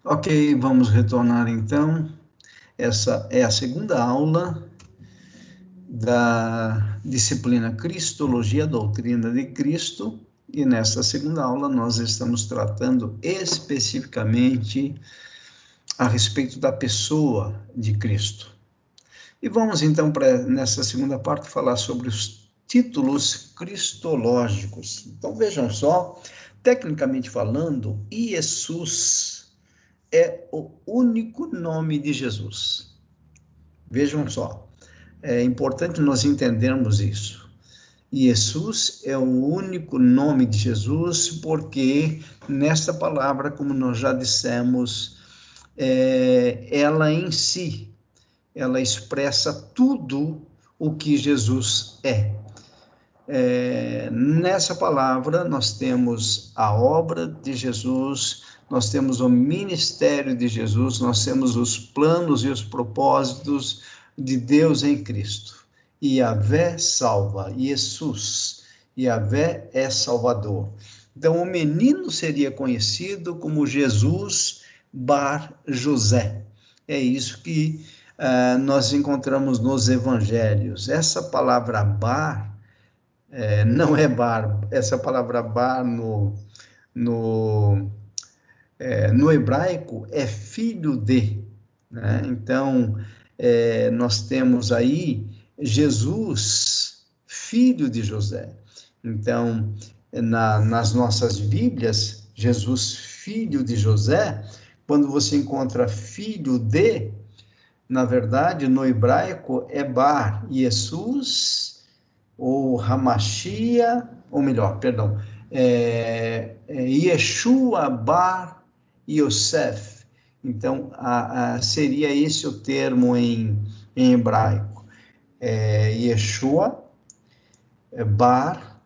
Ok, vamos retornar então. Essa é a segunda aula da disciplina Cristologia, Doutrina de Cristo, e nesta segunda aula nós estamos tratando especificamente a respeito da pessoa de Cristo. E vamos então, nessa segunda parte, falar sobre os títulos cristológicos. Então vejam só, tecnicamente falando, Jesus é o único nome de Jesus. Vejam só, é importante nós entendermos isso. Jesus é o único nome de Jesus porque nesta palavra, como nós já dissemos, ela em si, ela expressa tudo o que Jesus é. Nessa palavra nós temos a obra de Jesus, nós temos o ministério de Jesus, nós temos os planos e os propósitos de Deus em Cristo. Yahvé salva, Jesus, Yahvé é Salvador. Então, o menino seria conhecido como Jesus Bar José. É isso que nós encontramos nos evangelhos. Essa palavra Bar, não é bar, essa palavra bar no, no hebraico é filho de, né? Então, nós temos aí Jesus, filho de José. Então, nas nossas Bíblias, Jesus, filho de José, quando você encontra filho de, na verdade, no hebraico é bar, Jesus, ou Hamashia, ou melhor, perdão, Yeshua Bar Yosef. Então, seria esse o termo em hebraico. Yeshua Bar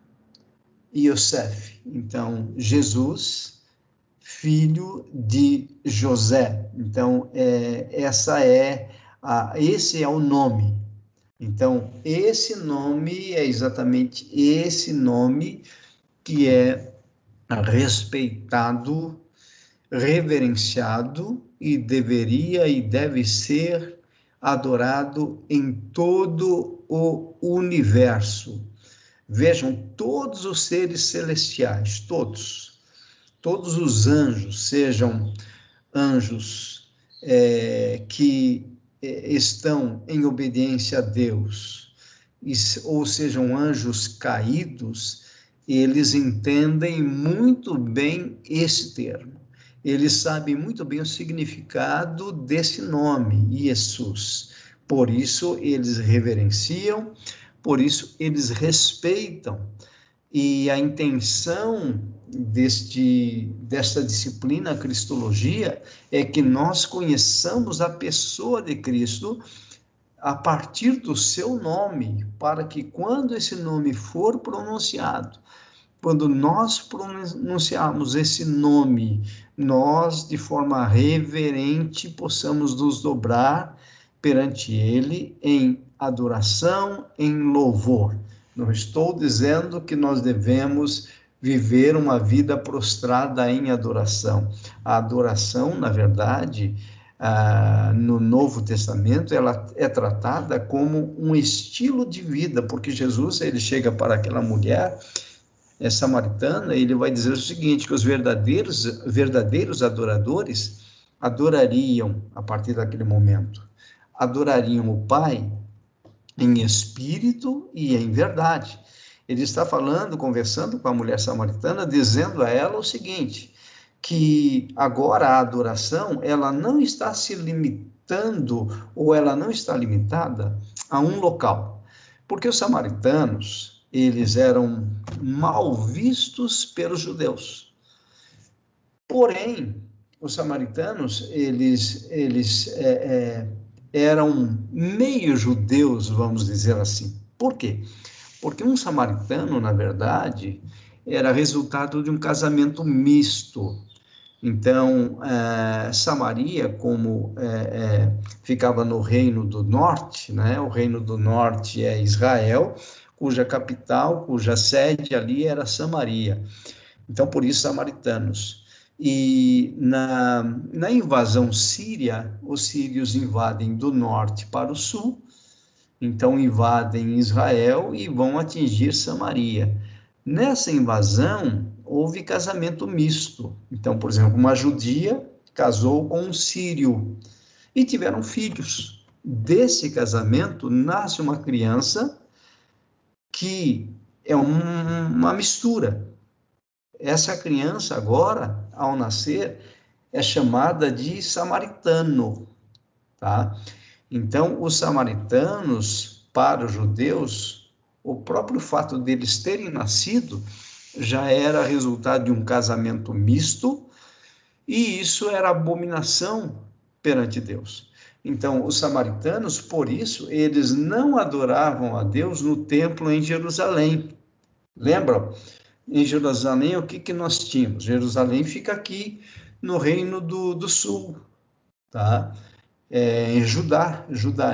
Yosef. Então, Jesus, filho de José. Então, esse é o nome. Então, esse nome é exatamente esse nome que é respeitado, reverenciado e deveria e deve ser adorado em todo o universo. Vejam, todos os seres celestiais, todos os anjos, sejam anjos que estão em obediência a Deus, ou sejam anjos caídos, eles entendem muito bem esse termo. Eles sabem muito bem o significado desse nome, Jesus. Por isso, eles reverenciam, por isso, eles respeitam. E a intenção desta disciplina, a Cristologia, é que nós conheçamos a pessoa de Cristo a partir do seu nome, para que quando esse nome for pronunciado, quando nós pronunciarmos esse nome, nós, de forma reverente, possamos nos dobrar perante ele em adoração, em louvor. Não estou dizendo que nós devemos viver uma vida prostrada em adoração. A adoração, na verdade, no Novo Testamento, ela é tratada como um estilo de vida, porque Jesus, ele chega para aquela mulher samaritana, ele vai dizer o seguinte, que os verdadeiros adoradores adorariam, a partir daquele momento, adorariam o Pai em espírito e em verdade. Ele está falando, conversando com a mulher samaritana, dizendo a ela o seguinte, que agora a adoração, ela não está se limitando, ou ela não está limitada a um local. Porque os samaritanos, eles eram mal vistos pelos judeus. Porém, os samaritanos, eles eram meio judeus, vamos dizer assim. Por quê? Porque um samaritano, na verdade, era resultado de um casamento misto. Então, Samaria, como ficava no Reino do Norte, né? O Reino do Norte é Israel, cuja capital, cuja sede ali era Samaria. Então, por isso, samaritanos. E na invasão síria, os sírios invadem do norte para o sul, então invadem Israel e vão atingir Samaria. Nessa invasão, houve casamento misto. Então, por exemplo, uma judia casou com um sírio e tiveram filhos. Desse casamento nasce uma criança que é uma mistura. Essa criança agora, ao nascer, é chamada de samaritano, tá? Então, os samaritanos, para os judeus, o próprio fato deles terem nascido já era resultado de um casamento misto, e isso era abominação perante Deus. Então, os samaritanos, por isso, eles não adoravam a Deus no templo em Jerusalém. Lembram? Em Jerusalém, o que nós tínhamos? Jerusalém fica aqui no Reino do Sul, tá? Em Judá.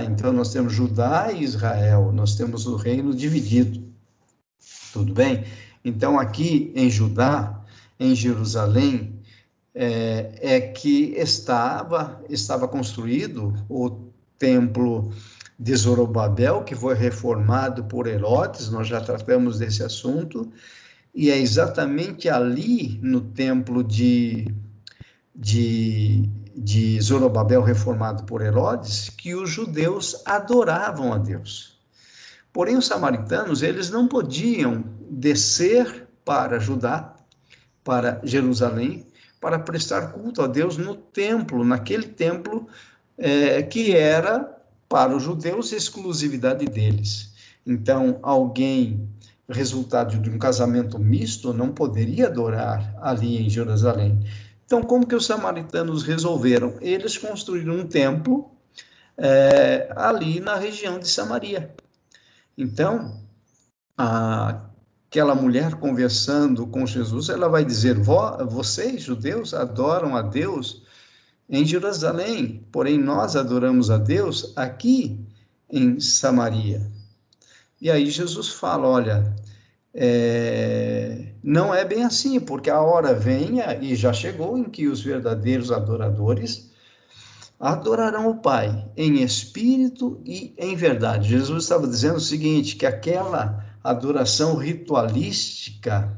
Então, nós temos Judá e Israel, nós temos o reino dividido, tudo bem? Então, aqui em Judá, em Jerusalém, que estava construído o templo de Zorobabel, que foi reformado por Herodes, nós já tratamos desse assunto, e é exatamente ali, no templo de Zorobabel, reformado por Herodes, que os judeus adoravam a Deus. Porém, os samaritanos, eles não podiam descer para Judá, para Jerusalém, para prestar culto a Deus no templo, naquele templo que era, para os judeus, exclusividade deles. Então, alguém, resultado de um casamento misto, não poderia adorar ali em Jerusalém. Então, como que os samaritanos resolveram? Eles construíram um templo ali na região de Samaria. Então, aquela mulher conversando com Jesus, ela vai dizer: vocês, judeus, adoram a Deus em Jerusalém, porém nós adoramos a Deus aqui em Samaria. E aí Jesus fala: olha, não é bem assim, porque a hora vem, e já chegou, em que os verdadeiros adoradores adorarão o Pai em espírito e em verdade. Jesus estava dizendo o seguinte, que aquela adoração ritualística,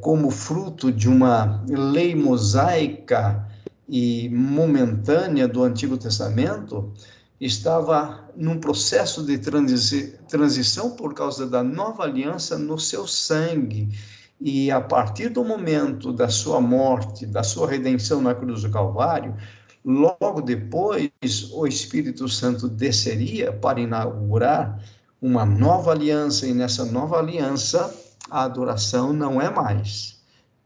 como fruto de uma lei mosaica e momentânea do Antigo Testamento, estava num processo de transição por causa da nova aliança no seu sangue. E a partir do momento da sua morte, da sua redenção na cruz do Calvário, logo depois o Espírito Santo desceria para inaugurar uma nova aliança, e nessa nova aliança a adoração não é mais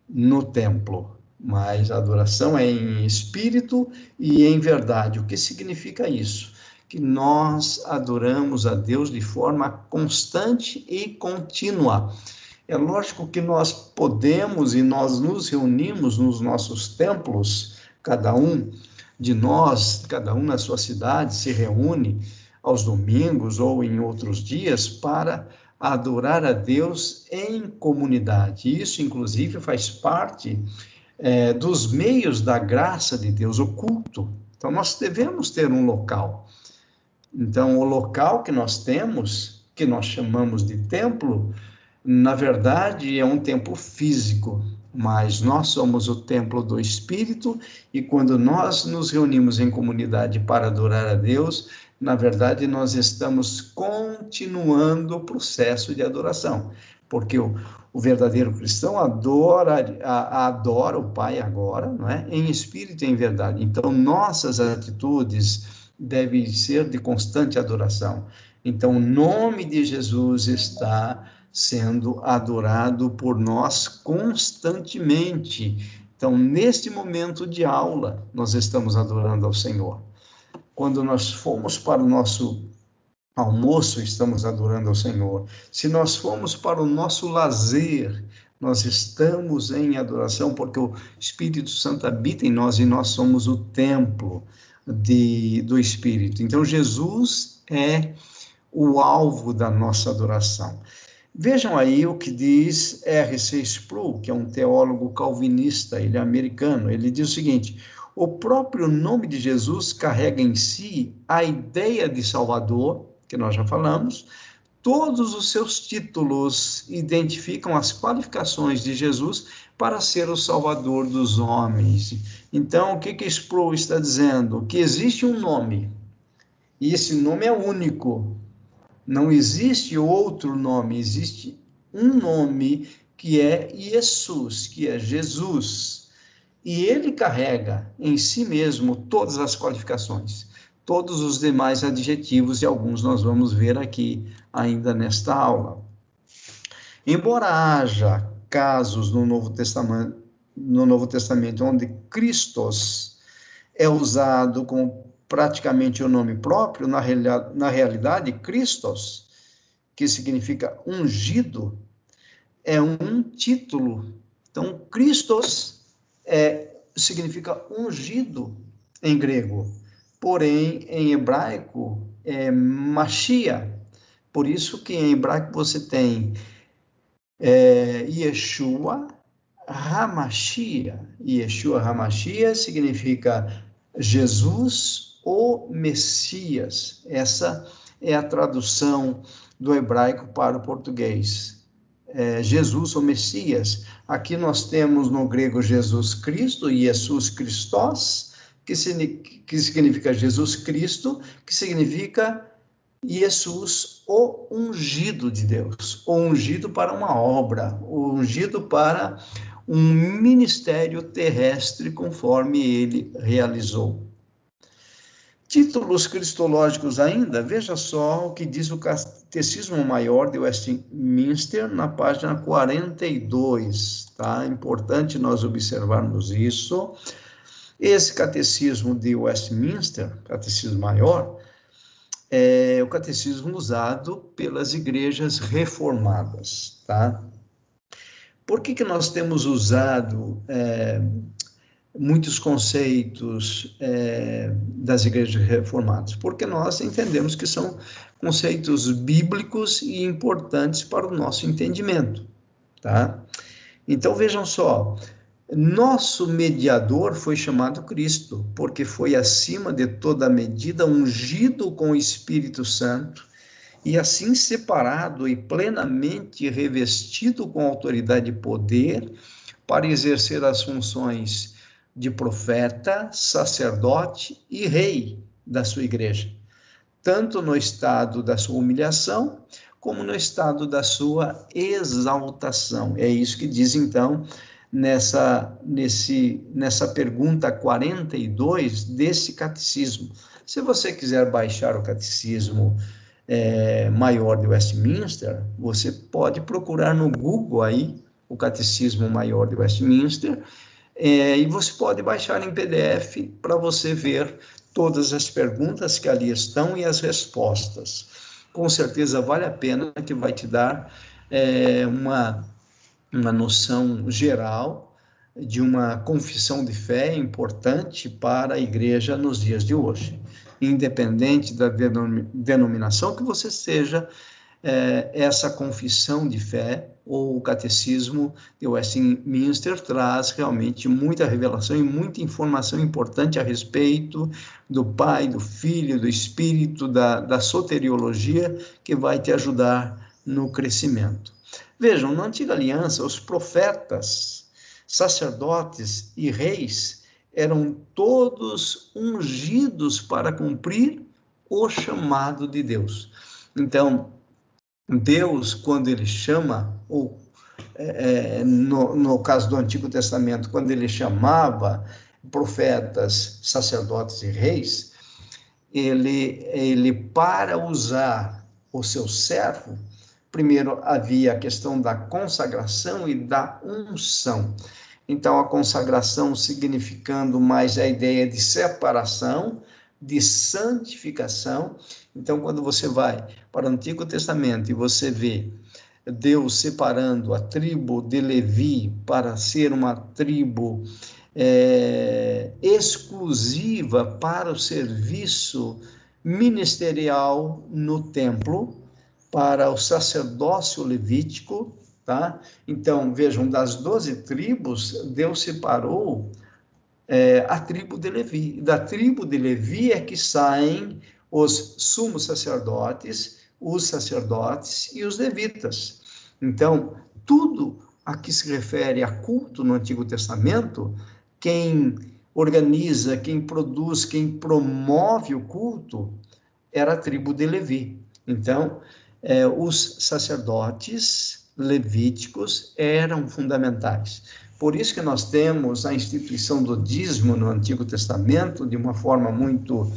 no templo, mas a adoração é em espírito e em verdade. O que significa isso? Que nós adoramos a Deus de forma constante e contínua. É lógico que nós podemos e nós nos reunimos nos nossos templos, cada um de nós, cada um na sua cidade, se reúne aos domingos ou em outros dias para adorar a Deus em comunidade. Isso, inclusive, faz parte dos meios da graça de Deus, o culto. Então, nós devemos ter um local. Então, o local que nós temos, que nós chamamos de templo, na verdade, é um templo físico, mas nós somos o templo do Espírito, e quando nós nos reunimos em comunidade para adorar a Deus, na verdade, nós estamos continuando o processo de adoração, porque o verdadeiro cristão adora o Pai agora, não é? Em espírito e em verdade. Então, nossas atitudes devem ser de constante adoração. Então, o nome de Jesus está sendo adorado por nós constantemente. Então, neste momento de aula, nós estamos adorando ao Senhor. Quando nós fomos para o nosso almoço, estamos adorando ao Senhor. Se nós formos para o nosso lazer, nós estamos em adoração, porque o Espírito Santo habita em nós e nós somos o templo do Espírito. Então, Jesus é o alvo da nossa adoração. Vejam aí o que diz R.C. Sproul, que é um teólogo calvinista, ele é americano. Ele diz o seguinte: o próprio nome de Jesus carrega em si a ideia de Salvador, que nós já falamos. Todos os seus títulos identificam as qualificações de Jesus para ser o Salvador dos homens. Então, o que Sproul está dizendo? Que existe um nome, e esse nome é único. Não existe outro nome, existe um nome que é Jesus, que é Jesus. E ele carrega em si mesmo todas as qualificações, todos os demais adjetivos, e alguns nós vamos ver aqui ainda nesta aula. Embora haja casos no Novo Testamento onde Christos é usado como praticamente o nome próprio, na realidade, Christos, que significa ungido, é um título. Então, Christos significa ungido em grego, porém, em hebraico, é Mashiach. Por isso que em hebraico você tem Yeshua HaMashiach. Yeshua HaMashiach significa Jesus, o Messias. Essa é a tradução do hebraico para o português. Jesus, o Messias. Aqui nós temos no grego Jesus Cristo, Jesus Christos, que significa Jesus Cristo, que significa Jesus, o ungido de Deus, o ungido para uma obra, o ungido para um ministério terrestre conforme ele realizou. Títulos cristológicos ainda, veja só o que diz o Catecismo Maior de Westminster na página 42, tá? É importante nós observarmos isso. Esse Catecismo de Westminster, Catecismo Maior, é o catecismo usado pelas igrejas reformadas, tá? Por que nós temos usado muitos conceitos das igrejas reformadas? Porque nós entendemos que são conceitos bíblicos e importantes para o nosso entendimento, tá? Então, vejam só, nosso mediador foi chamado Cristo, porque foi acima de toda medida ungido com o Espírito Santo e assim separado e plenamente revestido com autoridade e poder para exercer as funções de profeta, sacerdote e rei da sua igreja, tanto no estado da sua humilhação como no estado da sua exaltação. É isso que diz então nessa pergunta 42 desse catecismo. Se você quiser baixar o catecismo maior de Westminster, você pode procurar no Google aí o Catecismo Maior de Westminster, e você pode baixar em PDF para você ver todas as perguntas que ali estão e as respostas. Com certeza vale a pena, que vai te dar uma noção geral de uma confissão de fé importante para a igreja nos dias de hoje. Independente da denominação que você seja, essa confissão de fé ou o catecismo de Westminster traz realmente muita revelação e muita informação importante a respeito do Pai, do Filho, do Espírito, da soteriologia, que vai te ajudar no crescimento. Vejam, na antiga aliança, os profetas, sacerdotes e reis eram todos ungidos para cumprir o chamado de Deus. Então, Deus, quando ele chama, ou no caso do Antigo Testamento, quando ele chamava profetas, sacerdotes e reis, ele para usar o seu servo, primeiro havia a questão da consagração e da unção. Então, a consagração significando mais a ideia de separação, de santificação. Então, quando você vai para o Antigo Testamento e você vê Deus separando a tribo de Levi para ser uma tribo exclusiva para o serviço ministerial no templo, para o sacerdócio levítico, tá? Então, vejam, das 12 tribos, Deus separou a tribo de Levi. Da tribo de Levi é que saem os sumos sacerdotes, os sacerdotes e os levitas. Então, tudo a que se refere a culto no Antigo Testamento, quem organiza, quem produz, quem promove o culto, era a tribo de Levi. Então, os sacerdotes levíticos eram fundamentais. Por isso que nós temos a instituição do dízimo no Antigo Testamento de uma forma muito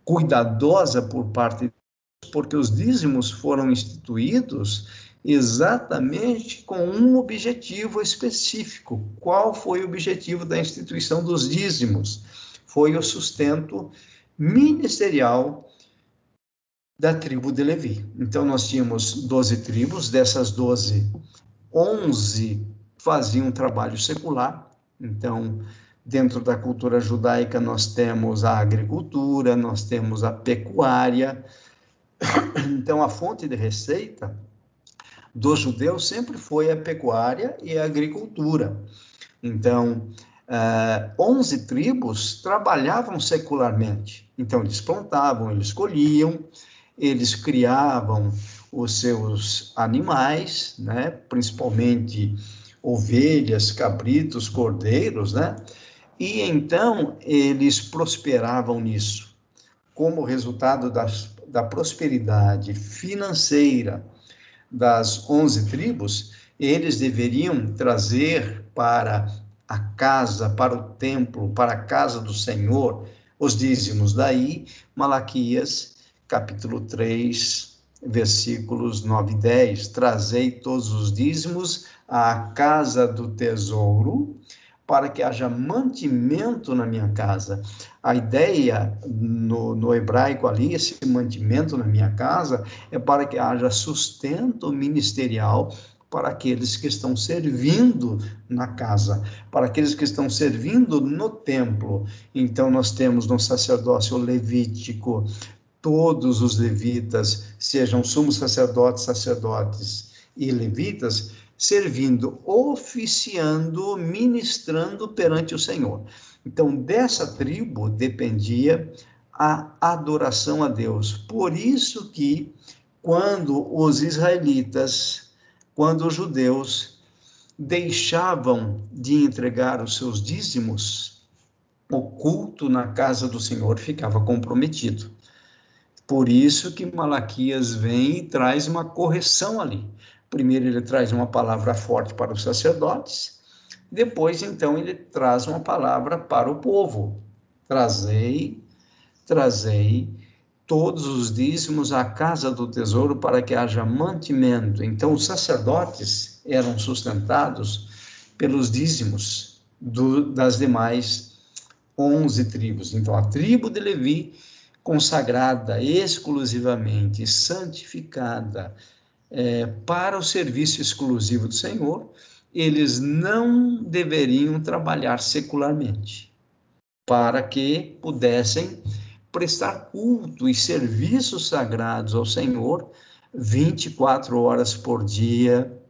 cuidadosa por parte de Deus, porque os dízimos foram instituídos exatamente com um objetivo específico. Qual foi o objetivo da instituição dos dízimos? Foi o sustento ministerial da tribo de Levi. Então, nós tínhamos 12 tribos, dessas 12, 11 faziam um trabalho secular. Então, dentro da cultura judaica, nós temos a agricultura, nós temos a pecuária. Então, a fonte de receita dos judeus sempre foi a pecuária e a agricultura. Então, 11 tribos trabalhavam secularmente. Então, eles plantavam, eles colhiam, eles criavam os seus animais, né? Principalmente ovelhas, cabritos, cordeiros, né? E então eles prosperavam nisso. Como resultado da prosperidade financeira das 11 tribos, eles deveriam trazer para a casa, para o templo, para a casa do Senhor, os dízimos. Daí, Malaquias, capítulo 3, versículos 9 e 10, trazei todos os dízimos à casa do tesouro, para que haja mantimento na minha casa. A ideia no hebraico ali, esse mantimento na minha casa, é para que haja sustento ministerial para aqueles que estão servindo na casa, para aqueles que estão servindo no templo. Então, nós temos no sacerdócio levítico, todos os levitas, sejam sumos sacerdotes, sacerdotes e levitas, servindo, oficiando, ministrando perante o Senhor. Então, dessa tribo dependia a adoração a Deus. Por isso que, quando os israelitas, quando os judeus deixavam de entregar os seus dízimos, o culto na casa do Senhor ficava comprometido. Por isso que Malaquias vem e traz uma correção ali. Primeiro ele traz uma palavra forte para os sacerdotes, depois então ele traz uma palavra para o povo. Trazei todos os dízimos à casa do tesouro para que haja mantimento. Então os sacerdotes eram sustentados pelos dízimos das demais 11 tribos. Então a tribo de Levi, consagrada exclusivamente, santificada para o serviço exclusivo do Senhor, eles não deveriam trabalhar secularmente, para que pudessem prestar culto e serviços sagrados ao Senhor 24 horas por dia.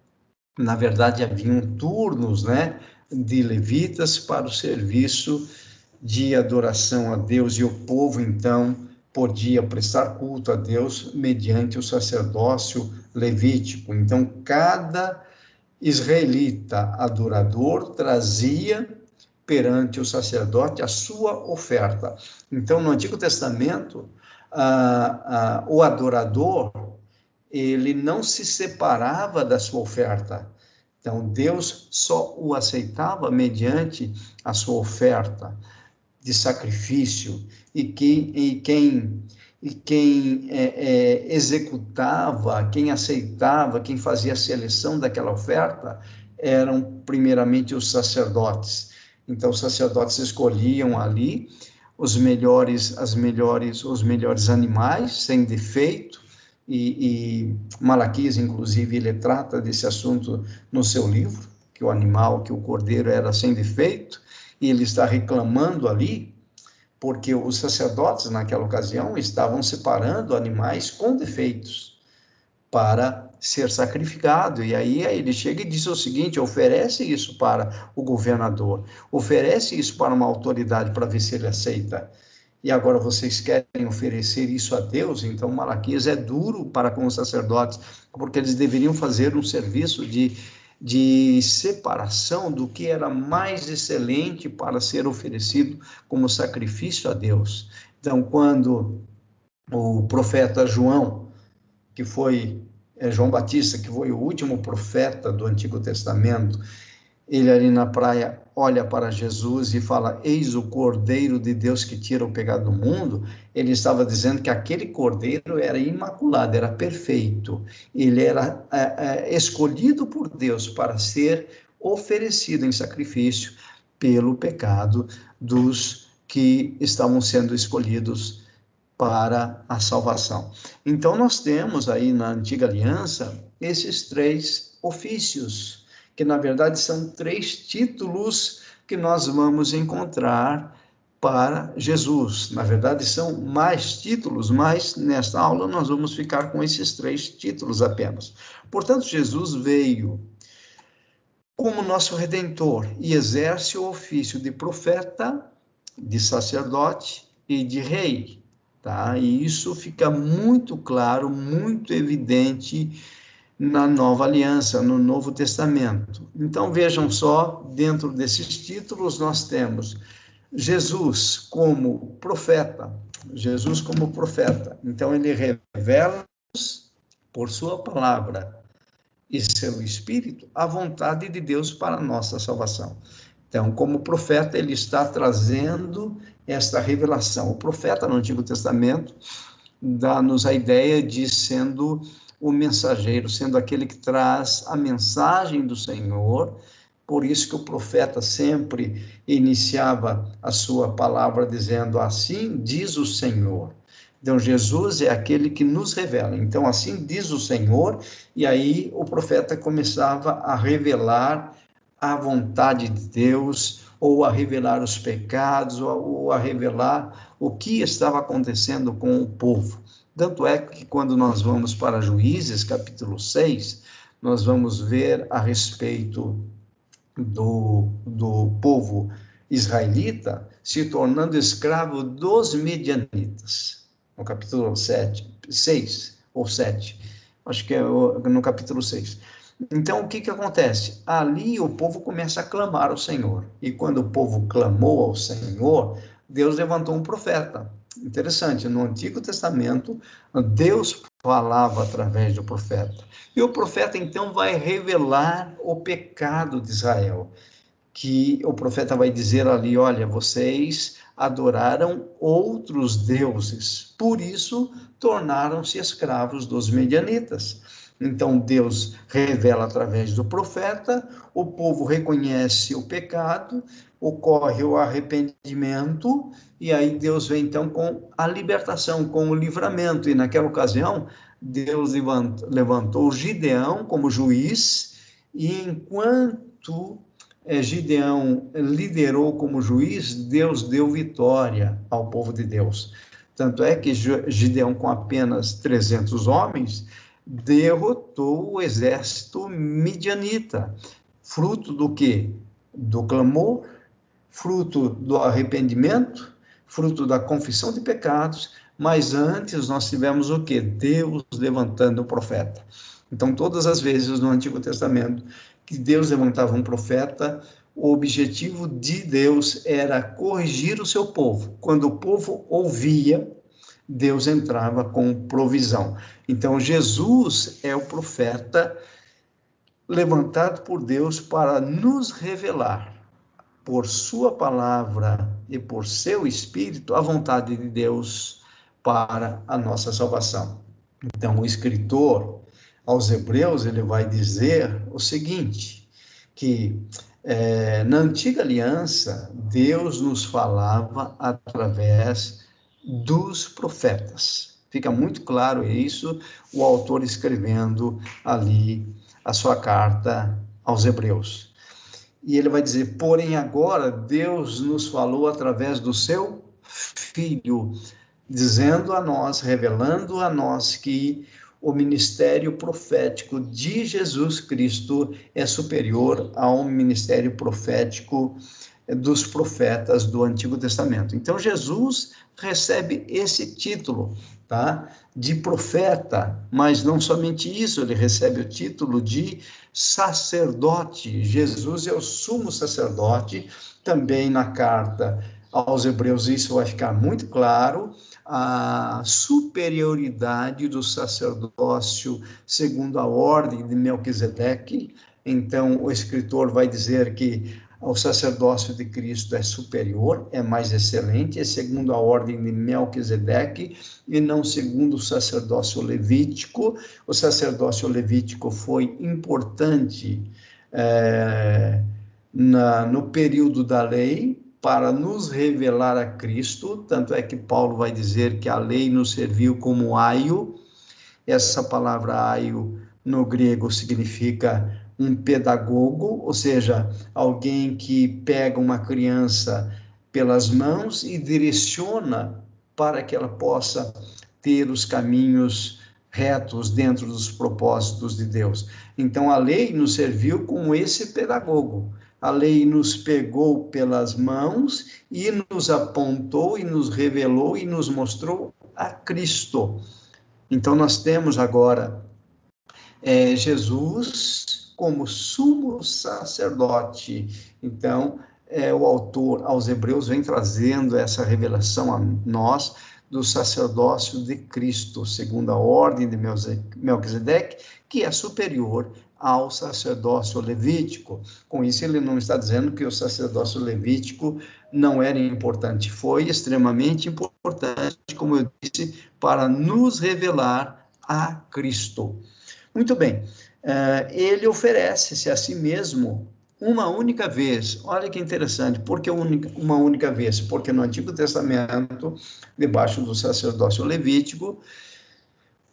Na verdade, haviam turnos, né, de levitas para o serviço de adoração a Deus, e o povo, então, podia prestar culto a Deus mediante o sacerdócio levítico. Então, cada israelita adorador trazia perante o sacerdote a sua oferta. Então, no Antigo Testamento, o adorador, ele não se separava da sua oferta. Então, Deus só o aceitava mediante a sua oferta de sacrifício, e quem executava, quem aceitava, quem fazia a seleção daquela oferta, eram primeiramente os sacerdotes. Então, os sacerdotes escolhiam ali os melhores animais, sem defeito, e Malaquias, inclusive, ele trata desse assunto no seu livro, que o animal, que o cordeiro era sem defeito, e ele está reclamando ali, porque os sacerdotes, naquela ocasião, estavam separando animais com defeitos, para ser sacrificado. E aí ele chega e diz o seguinte: oferece isso para o governador, oferece isso para uma autoridade para ver se ele aceita. E agora vocês querem oferecer isso a Deus? Então Malaquias é duro para com os sacerdotes, porque eles deveriam fazer um serviço de separação do que era mais excelente para ser oferecido como sacrifício a Deus. Então, quando o profeta João, que foi João Batista, que foi o último profeta do Antigo Testamento, ele ali na praia olha para Jesus e fala: eis o Cordeiro de Deus que tira o pecado do mundo. Ele estava dizendo que aquele Cordeiro era imaculado, era perfeito. Ele era escolhido por Deus para ser oferecido em sacrifício pelo pecado dos que estavam sendo escolhidos para a salvação. Então, nós temos aí na Antiga Aliança esses três ofícios, que na verdade são três títulos que nós vamos encontrar para Jesus. Na verdade, são mais títulos, mas nesta aula nós vamos ficar com esses três títulos apenas. Portanto, Jesus veio como nosso Redentor e exerce o ofício de profeta, de sacerdote e de rei. Tá? E isso fica muito claro, muito evidente na Nova Aliança, no Novo Testamento. Então, vejam só, dentro desses títulos nós temos Jesus como profeta. Jesus como profeta. Então, ele revela-nos, por sua palavra e seu Espírito, a vontade de Deus para a nossa salvação. Então, como profeta, ele está trazendo esta revelação. O profeta no Antigo Testamento dá-nos a ideia de sendo o mensageiro, sendo aquele que traz a mensagem do Senhor. Por isso que o profeta sempre iniciava a sua palavra dizendo: assim diz o Senhor. Então, Jesus é aquele que nos revela. Então, assim diz o Senhor, e aí o profeta começava a revelar a vontade de Deus, ou a revelar os pecados, ou a revelar o que estava acontecendo com o povo. Tanto é que quando nós vamos para Juízes, capítulo 6, nós vamos ver a respeito do povo israelita se tornando escravo dos medianitas. No capítulo 6 ou 7, acho que é no capítulo 6. Então, o que acontece? Ali o povo começa a clamar ao Senhor. E quando o povo clamou ao Senhor, Deus levantou um profeta. Interessante, no Antigo Testamento, Deus falava através do profeta. E o profeta, então, vai revelar o pecado de Israel. Que o profeta vai dizer ali: olha, vocês adoraram outros deuses, por isso tornaram-se escravos dos medianitas. Então, Deus revela através do profeta, o povo reconhece o pecado, ocorre o arrependimento, e aí Deus vem então com a libertação, com o livramento. E naquela ocasião, Deus levantou Gideão como juiz, e enquanto Gideão liderou como juiz, Deus deu vitória ao povo de Deus. Tanto é que Gideão, com apenas 300 homens, derrotou o exército midianita. Fruto do quê? Do clamor, fruto do arrependimento, fruto da confissão de pecados, mas antes nós tivemos o quê? Deus levantando o profeta. Então, todas as vezes no Antigo Testamento que Deus levantava um profeta, o objetivo de Deus era corrigir o seu povo. Quando o povo ouvia, Deus entrava com provisão. Então, Jesus é o profeta levantado por Deus para nos revelar, por sua palavra e por seu Espírito, a vontade de Deus para a nossa salvação. Então, o escritor aos Hebreus, ele vai dizer o seguinte, que na Antiga Aliança, Deus nos falava através dos profetas. Fica muito claro isso, o autor escrevendo ali a sua carta aos Hebreus. E ele vai dizer: porém agora Deus nos falou através do seu Filho, dizendo a nós, revelando a nós que o ministério profético de Jesus Cristo é superior ao ministério profético dos profetas do Antigo Testamento. Então, Jesus recebe esse título, tá? De profeta, mas não somente isso, ele recebe o título de sacerdote. Jesus é o sumo sacerdote. Também na carta aos Hebreus isso vai ficar muito claro, a superioridade do sacerdócio segundo a ordem de Melquisedeque. Então, o escritor vai dizer que o sacerdócio de Cristo é superior, é mais excelente, é segundo a ordem de Melquisedeque e não segundo o sacerdócio levítico. O sacerdócio levítico foi importante no período da lei para nos revelar a Cristo, tanto é que Paulo vai dizer que a lei nos serviu como aio. Essa palavra aio no grego significa um pedagogo, ou seja, alguém que pega uma criança pelas mãos e direciona para que ela possa ter os caminhos retos dentro dos propósitos de Deus. Então, a lei nos serviu como esse pedagogo. A lei nos pegou pelas mãos e nos apontou e nos revelou e nos mostrou a Cristo. Então, nós temos agora Jesus como sumo sacerdote. Então, o autor aos Hebreus vem trazendo essa revelação a nós do sacerdócio de Cristo, segundo a ordem de Melquisedeque, que é superior ao sacerdócio levítico. Com isso, ele não está dizendo que o sacerdócio levítico não era importante. Foi extremamente importante, como eu disse, para nos revelar a Cristo. Muito bem, ele oferece-se a si mesmo uma única vez. Olha que interessante, por que uma única vez? Porque no Antigo Testamento, debaixo do sacerdócio levítico,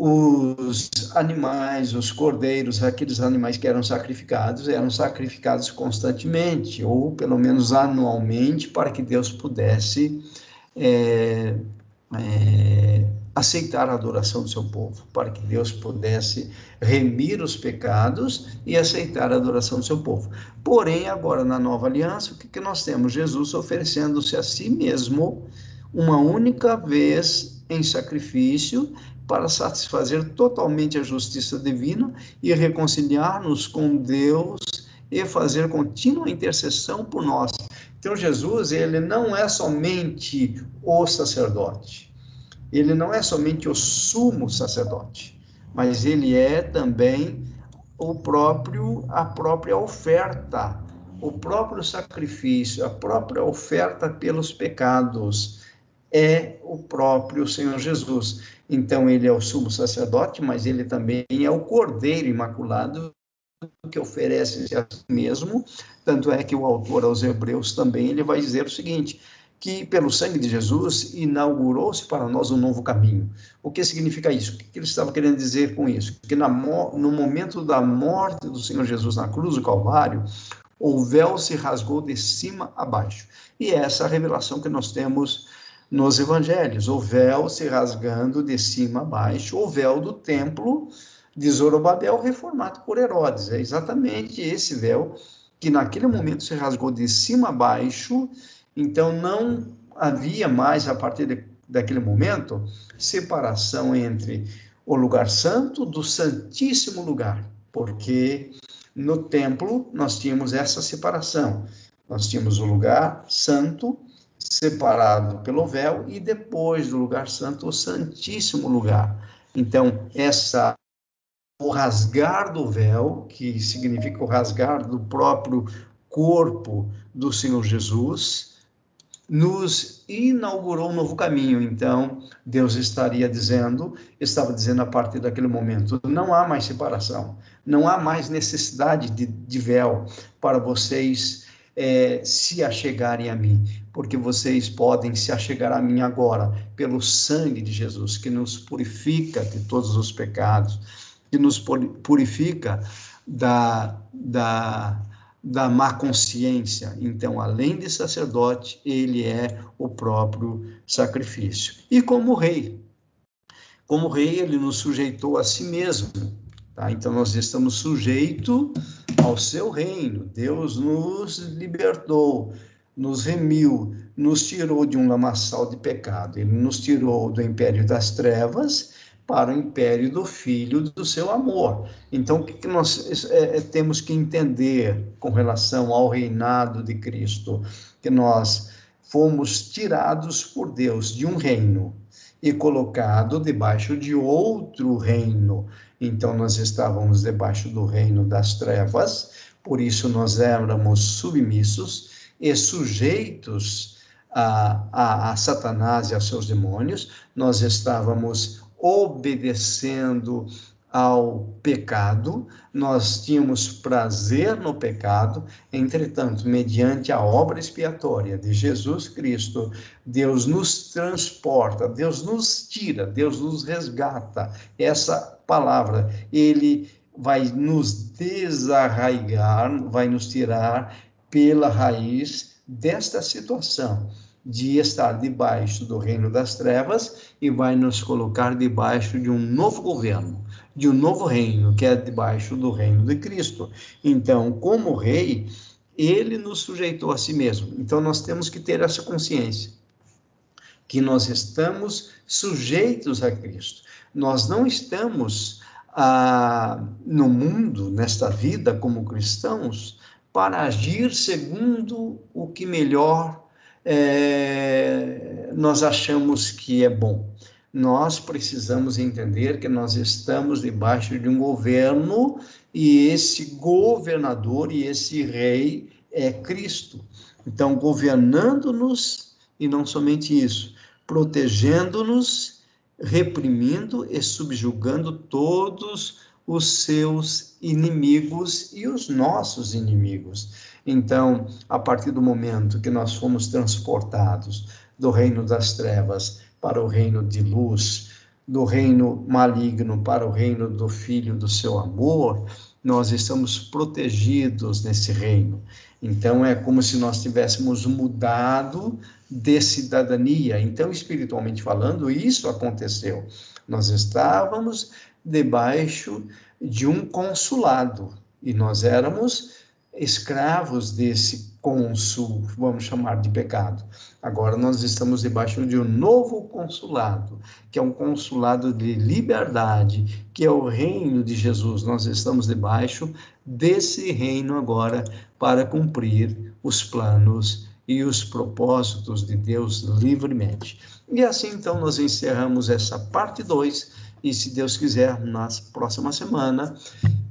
os animais, os cordeiros, aqueles animais que eram sacrificados constantemente, ou pelo menos anualmente, para que Deus pudesse aceitar a adoração do seu povo, para que Deus pudesse remir os pecados e aceitar a adoração do seu povo. Porém, agora na nova aliança, o que nós temos? Jesus oferecendo-se a si mesmo uma única vez em sacrifício para satisfazer totalmente a justiça divina e reconciliar-nos com Deus e fazer contínua intercessão por nós. Então, Jesus, ele não é somente o sacerdote, ele não é somente o sumo sacerdote, mas ele é também a própria oferta, o próprio sacrifício, a própria oferta pelos pecados, é o próprio Senhor Jesus. Então, ele é o sumo sacerdote, mas ele também é o Cordeiro Imaculado, que oferece-se a si mesmo. Tanto é que o autor aos Hebreus também, ele vai dizer o seguinte, que pelo sangue de Jesus inaugurou-se para nós um novo caminho. O que significa isso? O que ele estava querendo dizer com isso? Que no momento da morte do Senhor Jesus na cruz do Calvário, o véu se rasgou de cima a baixo. E é essa a revelação que nós temos nos evangelhos, o véu se rasgando de cima a baixo, o véu do templo de Zorobabel reformado por Herodes. É exatamente esse véu que naquele momento se rasgou de cima a baixo. Então não havia mais, a partir daquele momento, separação entre o lugar santo do santíssimo lugar, porque no templo nós tínhamos essa separação. Nós tínhamos o lugar santo, separado pelo véu, e depois do lugar santo, o santíssimo lugar. Então, o rasgar do véu, que significa o rasgar do próprio corpo do Senhor Jesus, nos inaugurou um novo caminho. Então, Deus estava dizendo a partir daquele momento, não há mais separação, não há mais necessidade de véu para vocês se achegarem a mim, porque vocês podem se achegar a mim agora, pelo sangue de Jesus, que nos purifica de todos os pecados, que nos purifica da má consciência. Então, além de sacerdote, ele é o próprio sacrifício. E como rei, como rei, ele nos sujeitou a si mesmo. Tá? Então, nós estamos sujeitos ao seu reino. Deus nos libertou, nos remiu, nos tirou de um lamaçal de pecado. Ele nos tirou do império das trevas para o império do Filho do seu amor. Então, o que nós temos que entender com relação ao reinado de Cristo? Que nós fomos tirados por Deus de um reino e colocado debaixo de outro reino. Então, nós estávamos debaixo do reino das trevas, por isso nós éramos submissos e sujeitos a Satanás e a seus demônios. Nós estávamos obedecendo ao pecado, nós tínhamos prazer no pecado, entretanto, mediante a obra expiatória de Jesus Cristo, Deus nos transporta, Deus nos tira, Deus nos resgata. Essa palavra, ele vai nos desarraigar, vai nos tirar pela raiz desta situação de estar debaixo do reino das trevas e vai nos colocar debaixo de um novo governo, de um novo reino, que é debaixo do reino de Cristo. Então, como rei, ele nos sujeitou a si mesmo. Então, nós temos que ter essa consciência, que nós estamos sujeitos a Cristo. Nós não estamos no mundo, nesta vida, como cristãos, para agir segundo o que melhor nós achamos que é bom. Nós precisamos entender que nós estamos debaixo de um governo e esse governador e esse rei é Cristo. Então, governando-nos, e não somente isso, protegendo-nos, reprimindo e subjugando todos os seus inimigos e os nossos inimigos. Então, a partir do momento que nós fomos transportados do reino das trevas para o reino de luz, do reino maligno para o reino do Filho do seu amor, nós estamos protegidos nesse reino. Então, é como se nós tivéssemos mudado de cidadania. Então, espiritualmente falando, isso aconteceu. Nós estávamos debaixo de um consulado e nós éramos escravos desse cônsul, vamos chamar de pecado. Agora nós estamos debaixo de um novo consulado, que é um consulado de liberdade, que é o reino de Jesus. Nós estamos debaixo desse reino agora para cumprir os planos e os propósitos de Deus livremente. E assim, então, nós encerramos essa parte 2, e se Deus quiser, na próxima semana,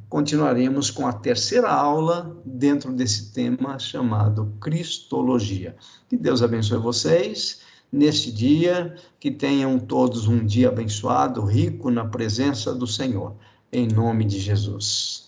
continuaremos com a terceira aula dentro desse tema chamado Cristologia. Que Deus abençoe vocês neste dia, que tenham todos um dia abençoado, rico na presença do Senhor. Em nome de Jesus.